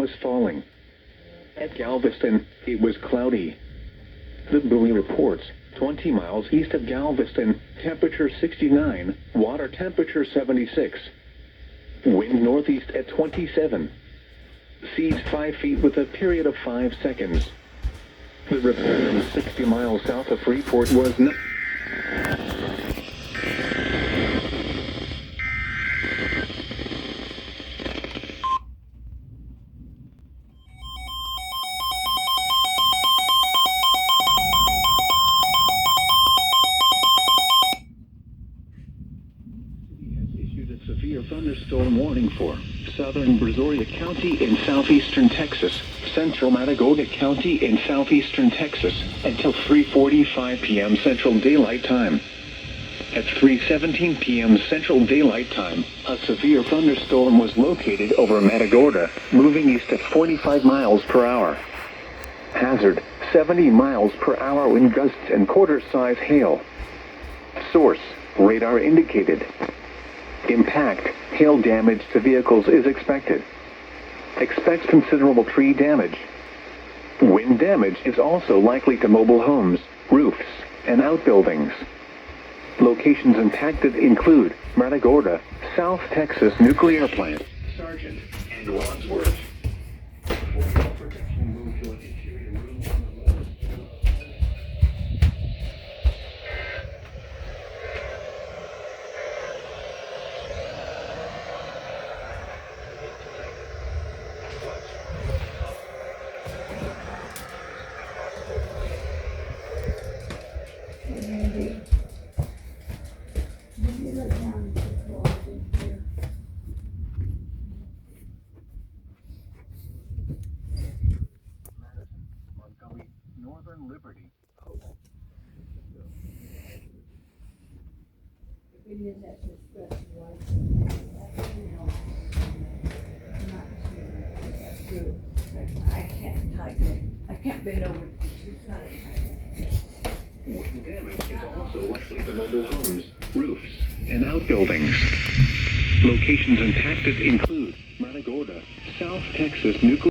was falling. At Galveston, it was cloudy. The buoy reports 20 miles east of Galveston, temperature 69, water temperature 76. Wind northeast at 27. Seas 5 feet with a period of 5 seconds. The report 60 miles south of Freeport was not. Severe thunderstorm warning for southern Brazoria County in southeastern Texas, central Matagorda County in southeastern Texas, until 3:45 p.m. Central Daylight Time. At 3:17 p.m. Central Daylight Time, a severe thunderstorm was located over Matagorda, moving east at 45 miles per hour. Hazard, 70 miles per hour wind gusts and quarter-size hail. Source, radar indicated. Impact, hail damage to vehicles is expected. Expect considerable tree damage. Wind damage is also likely to mobile homes, roofs, and outbuildings. Locations impacted include Matagorda, South Texas Nuclear Plant, Sargent, and Wadsworth. Protection moved to an interior room on the lower. Northern Liberty. I can't bend over. Wind damage is also likely to mobile homes, roofs, and outbuildings. Locations impacted include Matagorda, South Texas Nuclear